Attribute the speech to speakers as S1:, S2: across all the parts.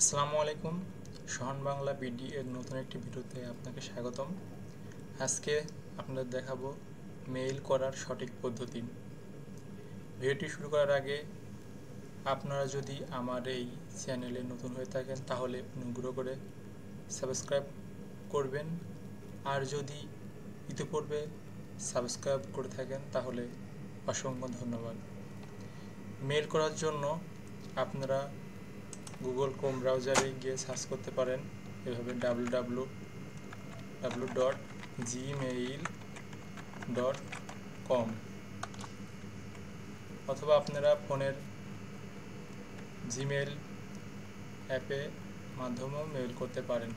S1: আসসালামু আলাইকুম। সোহান বাংলা বিডি এর নতুন একটি ভিডিওতে আপনাকে স্বাগতম। আজকে আপনাদের দেখাবো মেইল করার সঠিক পদ্ধতি। ভিডিওটি শুরু করার আগে আপনারা যদি আমার এই চ্যানেলে নতুন হয়ে থাকেন তাহলে অনুগ্রহ করে সাবস্ক্রাইব করবেন, আর যদি ইতিপূর্বে সাবস্ক্রাইব করে থাকেন তাহলে অসংখ্য ধন্যবাদ। মেইল করার জন্য আপনারা গুগল ক্রোম ব্রাউজারে গিয়ে সার্চ করতে পারেন এভাবে www.gmail.com, অথবা আপনারা ফোনের জিমেল অ্যাপে মাধ্যমেও মেইল করতে পারেন।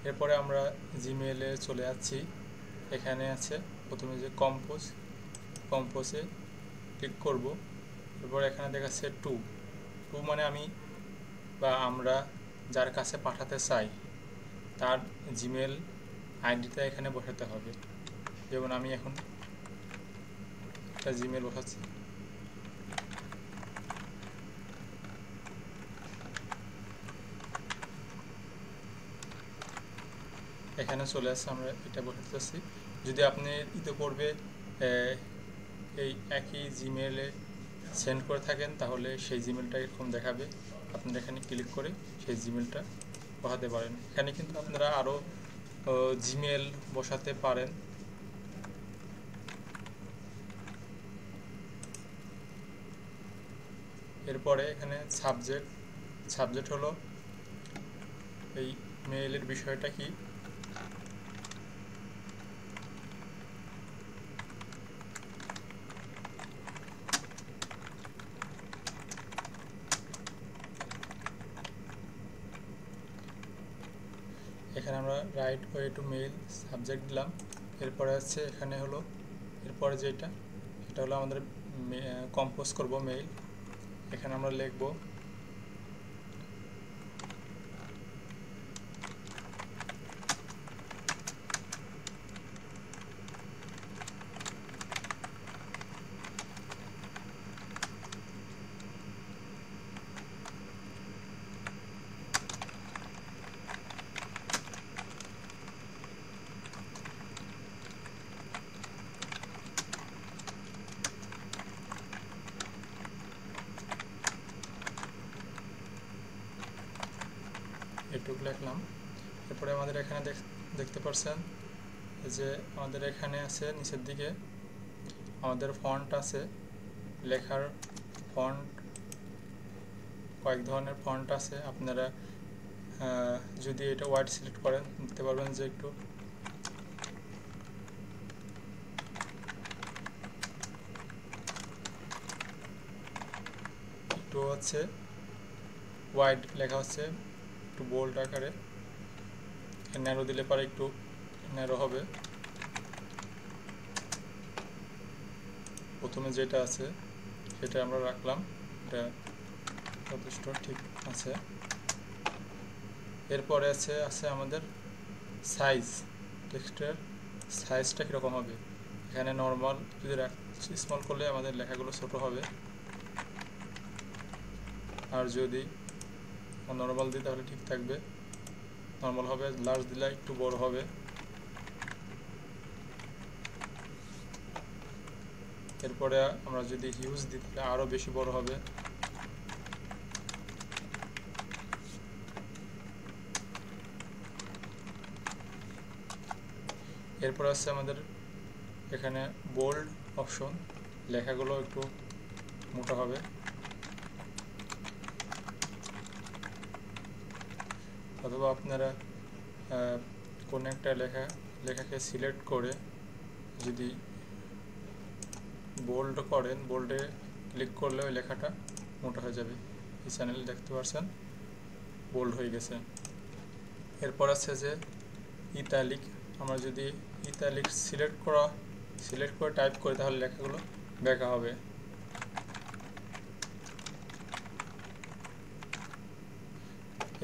S1: এরপরে আমরা জিমেইলে চলে যাচ্ছি। এখানে আছে প্রথমে যে কম্পোজে ক্লিক করব। এরপর এখানে দেখাচ্ছে টু মানে আমরা যার কাছে পাঠাতে চাই তার জিমেল আইডিটা এখানে বসাতে হবে। যেমন আমি এখন একটা জিমেল বসাচ্ছি। এখানে চলে আসছে, আমরা এটা বসাতে চাচ্ছি। যদি আপনি ইতিপূর্বে এই একই জিমেলে সেন্ড করে থাকেন তাহলে সেই জিমেলটা এরকম দেখাবে। আপনারা এখানে ক্লিক করে সেই জিমেলটা বসাতে পারেন। এখানে কিন্তু আপনারা আরও জিমেল বসাতে পারেন। এরপরে এখানে সাবজেক্ট হলো এই মেইলের বিষয়টা কি। এখানে আমরা right way to mail subject দিলাম। এরপরে আছে এখানে হলো এরপরে সেটা হলো আমাদের কম্পোজ করব মেইল। এখানে আমরা লিখব এটুকু লিখলাম। এরপরে আমাদের এখানে দেখতে পাচ্ছেন যে আমাদের এখানে আছে নিচের দিকে আমাদের ফন্ট আছে, লেখার ফন্ট কয়েক ধরনের ফন্ট আছে। আপনারা যদি এটা হোয়াইট সিলেক্ট করেন দেখতে পারবেন যে একটু হচ্ছে হোয়াইট লেখা হচ্ছে একটু বোল্ড আকারে। ন্যারো দিলে পরে একটু ন্যারো হবে। প্রথমে যেটা আছে সেটা আমরা রাখলাম, এটা যথেষ্ট ঠিক আছে। এরপরে আছে আমাদের সাইজ, টেক্সটের সাইজটা কীরকম হবে। এখানে নর্মাল যদি স্মল করলে আমাদের লেখাগুলো ছোট হবে, আর যদি নর্মাল দিই তাহলে ঠিক থাকবে। নর্মাল হবে, লার্জ দিলে একটু বড় হবে। এরপরে আমরা যদি হিউজ দিই তাহলে আরও বেশি বড় হবে। এরপর আছে আমাদের এখানে বোল্ড অপশন, লেখাগুলো একটু মোটা হবে। অথবা আপনারা কোন একটা লেখাকে সিলেক্ট করে যদি বোল্ড করেন, বোল্ডে ক্লিক করলে ওই লেখাটা মোটা হয়ে যাবে। এই চ্যানেলে দেখতে পাচ্ছেন বোল্ড হয়ে গেছে। এরপর আছে যে ইতালিক, আমরা যদি ইতালিক সিলেক্ট করে টাইপ করি তাহলে লেখাগুলো ব্যাকা হবে।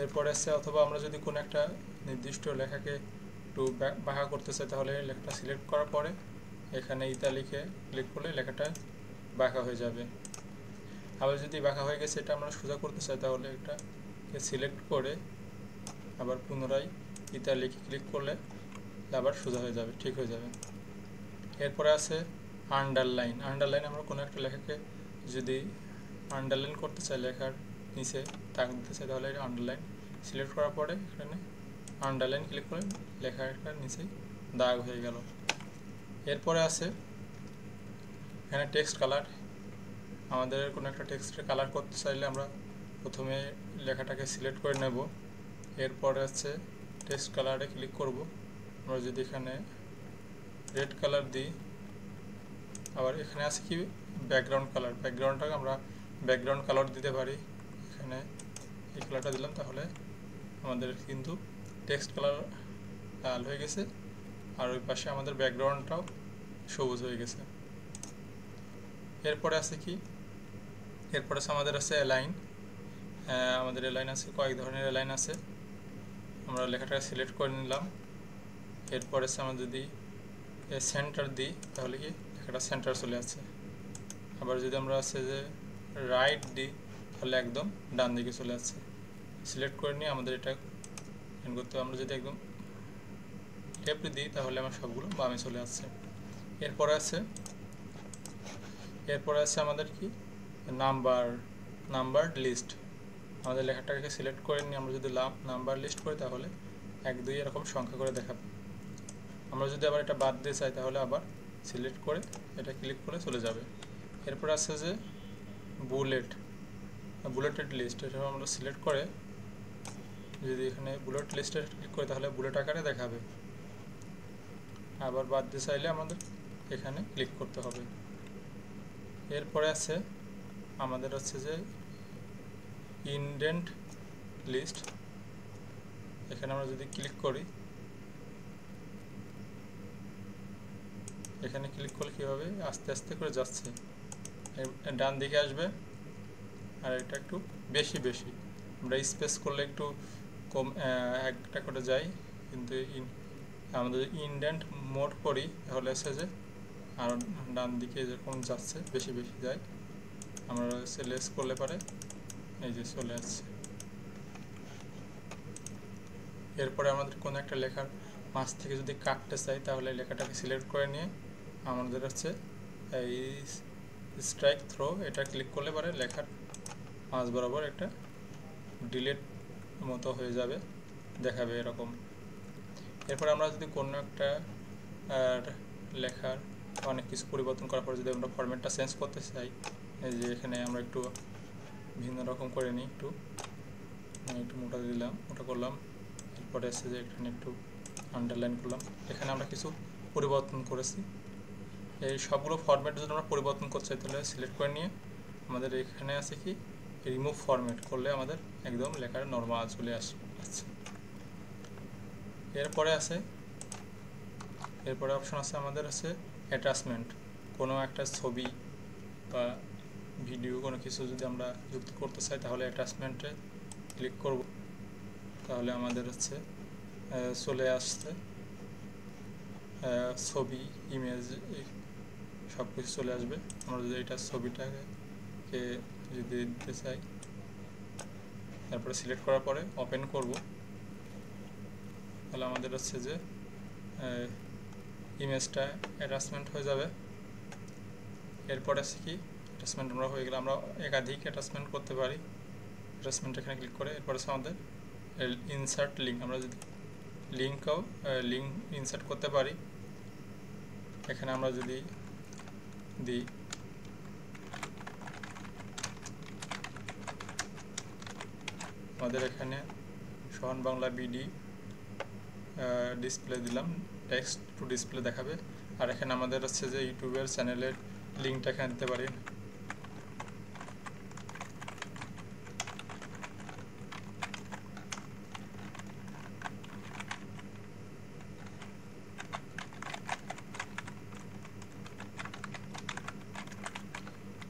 S1: এরপর আছে অথবা আমরা যদি কোনো একটা নির্দিষ্ট লেখাকে একটু বাঁকা করতে চাই তাহলে লেখাটা সিলেক্ট করার পরে এখানে ইতালিকে ক্লিক করলে লেখাটা বাঁকা হয়ে যাবে। আবার যদি বাঁকা হয়ে গেছে এটা আমরা সোজা করতে চাই তাহলে এটা সিলেক্ট করে আবার পুনরায় লিখে ক্লিক করলে আবার সোজা হয়ে যাবে, ঠিক হয়ে যাবে। এরপরে আছে আন্ডারলাইন। আন্ডারলাইন আমরা কোনো একটা লেখাকে যদি আন্ডারলাইন করতে চাই, লেখার নিচে দাগ দিতে চাই, তাহলে আন্ডারলাইন সিলেক্ট করার পরে এখানে আন্ডারলাইন ক্লিক করে লেখাটার নিচেই দাগ হয়ে গেল। এরপরে আছে এখানে টেক্সট কালার। আমাদের কোনো একটা টেক্সটের কালার করতে চাইলে আমরা প্রথমে লেখাটাকে সিলেক্ট করে নেব, এরপরে আছে টেক্সট কালারে ক্লিক করব। আমরা যদি এখানে রেড কালার দিই, আবার এখানে আছে কি ব্যাকগ্রাউন্ড কালার, ব্যাকগ্রাউন্ডটাকে আমরা ব্যাকগ্রাউন্ড কালার দিতে পারি। এখানে এই কালারটা দিলাম, তাহলে আমাদের কিন্তু টেক্সট কালার লাল হয়ে গেছে, আর ওই পাশে আমাদের ব্যাকগ্রাউন্ডটাও সবুজ হয়ে গেছে। এরপরে আছে কি, এরপরে আমাদের আছে অ্যালাইন। আমাদের অ্যালাইন আছে, কয়েক ধরনের অ্যালাইন আছে। আমরা লেখাটাকে সিলেক্ট করে নিলাম, এরপরে আমরা যদি সেন্টার দিই তাহলে কি লেখাটা সেন্টার চলে আসছে। আবার যদি আমরা আছে যে রাইট দিই তাহলে একদম ডান দিকে চলে আসছে। সিলেক্ট করে নিয়ে আমাদের এটা করতে, আমরা যদি একদম লেফট দিই তাহলে আমার সবগুলো বামে চলে আসছে। এরপরে আছে আমাদের কি নাম্বার লিস্ট। আমাদের লেখাটাকে সিলেক্ট করে নিয়ে আমরা যদি নাম্বার লিস্ট করি তাহলে 1 2 এরকম সংখ্যা করে দেখাবে। আমরা যদি আবার এটা বাদ দিয়ে চাই তাহলে আবার সিলেক্ট করে এটা ক্লিক করে চলে যাবে। এরপর আছে যে বুলেটেড লিস্ট। এটা আমরা সিলেক্ট করে যদি এখানে বুলেট লিস্টে ক্লিক করি তাহলে বুলেট আকারে দেখাবে। আবার বাদ দিয়ে চাইলে আমাদের এখানে ক্লিক করতে হবে। এরপরে আছে আমাদের হচ্ছে যে ইনডেন্ট লিস্ট। এখানে আমরা যদি ক্লিক করি, এখানে ক্লিক করলে কী হবে, আস্তে আস্তে করে যাচ্ছে, ডান দিকে আসবে। আর এটা একটু বেশি আমরা স্পেস করলে একটু কম একটা করে যাই, কিন্তু আমাদের ইনডেন্ট মোড করি তাহলে এসে যে আর ডান দিকে যেরকম যাচ্ছে বেশি যায়। আমরা লেস করলে পারে এই যে চলে আসছে। এরপরে আমাদের কোনো একটা লেখার মাঝ থেকে যদি কাটতে চাই তাহলে লেখাটাকে সিলেক্ট করে নিয়ে আমাদের হচ্ছে এই স্ট্রাইক থ্রো, এটা ক্লিক করলে পারে লেখার মাঝ বরাবর একটা ডিলিট মতো হয়ে যাবে, দেখাবে এরকম। এরপর আমরা যদি কোনো একটা লেখার অনেক কিছু পরিবর্তন করার পর যদি আমরা ফরম্যাটটা চেঞ্জ করতে চাই, এই যে এখানে আমরা একটু ভিন্ন রকম করে নিই, একটু মোটা দিলাম, মোটা করলাম। এরপরে এসে যে এখানে একটু আন্ডারলাইন করলাম। এখানে আমরা কিছু পরিবর্তন করেছি। এই সবগুলো ফরম্যাট যদি আমরা পরিবর্তন করতে চাই তাহলে সিলেক্ট করে নিয়ে আমাদের এখানে আছে কি রিমুভ ফরম্যাট করলে আমাদের একদম লেখার নর্মাল চলে আসছে। এরপরে অপশন আছে আমাদের আছে অ্যাটাচমেন্ট। কোনো একটা ছবি বা ভিডিও কোনো কিছু যদি আমরা যুক্ত করতে চাই তাহলে অ্যাটাচমেন্টে ক্লিক করব, তাহলে আমাদের হচ্ছে চলে আসছে ছবি, ইমেজ, সব কিছু চলে আসবে। আমরা যদি এটা ছবিটাকে যদি দিতে চাই তারপরে সিলেক্ট করার পরে ওপেন করব, তাহলে আমাদের হচ্ছে যে ইমেজটা অ্যাটাচমেন্ট হয়ে যাবে। এরপর আছে কি অ্যাটাচমেন্ট আমরা হয়ে গেলে আমরা একাধিক অ্যাটাচমেন্ট করতে পারি। অ্যাটাচমেন্ট এখানে ক্লিক করে এরপর আছে আমাদের ইনসার্ট লিঙ্ক। আমরা যদি লিঙ্ক ইনসার্ট করতে পারি, এখানে আমরা যদি দিই আমাদের এখানে সোহান বাংলা বিডি ডিসপ্লে দিলাম, টেক্সট টু ডিসপ্লে দেখাবে। আর এখানে আমাদের হচ্ছে যে ইউটিউবের চ্যানেলের লিঙ্কটা এখানে দিতে পারি।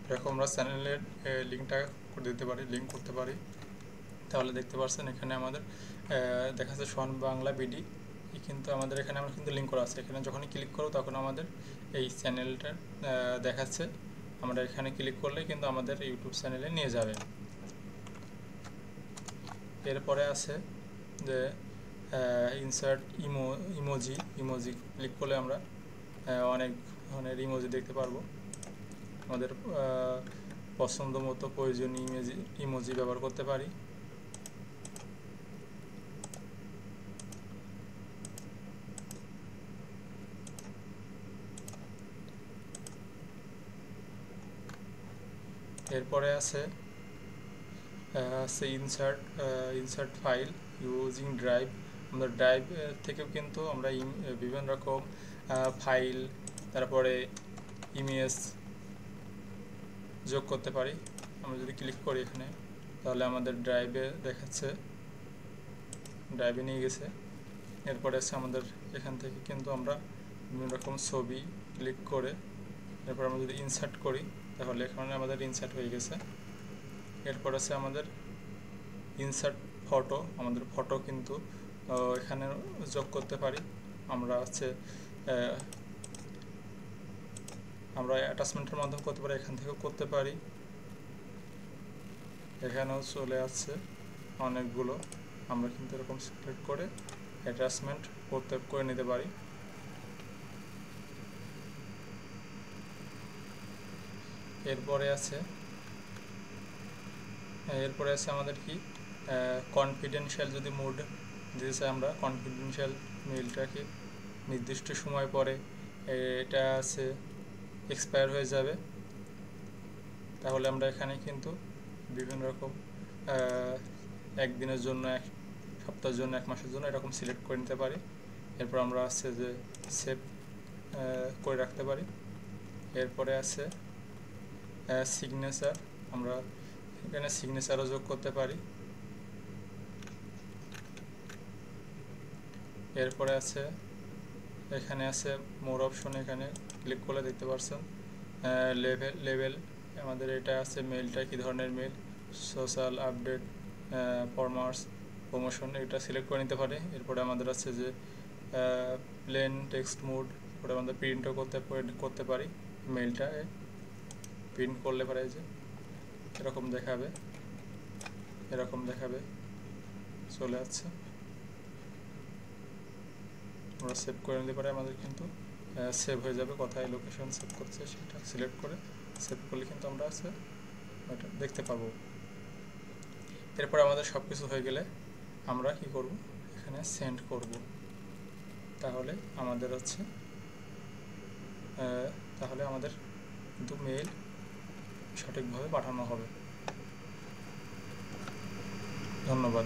S1: এরকম আমরা চ্যানেলের লিঙ্কটা লিঙ্ক করতে পারি। তাহলে দেখতে পাচ্ছেন এখানে আমাদের দেখাচ্ছে সোহান বাংলা বিডি, কিন্তু আমাদের এখানে আমরা কিন্তু লিঙ্ক করা আছে। এখানে যখনই ক্লিক করব তখন আমাদের এই চ্যানেলটা দেখাচ্ছে। আমরা এখানে ক্লিক করলে কিন্তু আমাদের ইউটিউব চ্যানেলে নিয়ে যাবে। এরপরে আছে যে ইনসার্ট ইমোজি ক্লিক করলে আমরা অনেক ধরনের ইমোজি দেখতে পারবো। আমাদের পছন্দ মতো প্রয়োজনীয় ইমোজি ব্যবহার করতে পারি। এরপরে আছে ইনসার্ট ফাইল ইউজিং ড্রাইভ। আমাদের ড্রাইভ থেকেও কিন্তু আমরা বিভিন্ন রকম ফাইল, তারপরে ইমেজ যোগ করতে পারি। আমরা যদি ক্লিক করি এখানে, তাহলে আমাদের ড্রাইভে দেখাচ্ছে, ড্রাইভে নিয়ে গেছে। এরপরে আছে আমাদের এখান থেকে কিন্তু আমরা বিভিন্ন রকম ছবি ক্লিক করে এরপর আমরা যদি ইনসার্ট করি, তাহলে এখানে আমাদের ইনসার্ট হয়ে গেছে। এরপর আছে আমাদের ইনসার্ট ফটো। আমাদের ফটো কিন্তু এখানে যোগ করতে পারি। আমরা অ্যাটাচমেন্টের মাধ্যমে করতে পারি, এখান থেকেও করতে পারি। এখানেও চলে আসছে অনেকগুলো। আমরা কিন্তু এরকম সিলেক্ট করে অ্যাটাচমেন্ট করে নিতে পারি। এরপরে আছে আমাদের কি কনফিডেন্সিয়াল যদি মোড দিতে চাই, আমরা কনফিডেন্সিয়াল মেইলটাকে নির্দিষ্ট সময় পরে এটা আছে এক্সপায়ার হয়ে যাবে, তাহলে আমরা এখানে কিন্তু বিভিন্ন রকম একদিনের জন্য, এক সপ্তাহের জন্য, এক মাসের জন্য এরকম সিলেক্ট করে নিতে পারি। এরপর আমরা যে সেভ করে রাখতে পারি। এরপরে আছে সিগনেচার। আমরা এখানে সিগনেচারও যোগ করতে পারি। এরপরে এখানে আছে মোর অপশন। এখানে ক্লিক করলে দেখতে পাচ্ছেন লেভেল। আমাদের এটা আছে মেইলটা কী ধরনের মেইল, সোশ্যাল, আপডেট, ফরমার্স, প্রমোশন, এটা সিলেক্ট করে নিতে পারে। এরপরে আমাদের আছে যে প্লেন টেক্সট মোড, ওটা আমাদের প্রিন্টও করতে পারি। মেইলটা প্রিন্ট করলে পারে যে এরকম দেখাবে চলে আসছে। আমরা সেভ করে নিতে পারি। আমাদের কিন্তু সেভ হয়ে যাবে, কোথায় লোকেশন সেভ করছে সেটা সিলেক্ট করে সেভ করলে কিন্তু আমরা ওটা দেখতে পাবো। এরপর আমাদের সব কিছু হয়ে গেলে আমরা কি করব, এখানে সেন্ড করব। তাহলে আমাদের কিন্তু মেইল সঠিকভাবে পাঠানো হবে। ধন্যবাদ।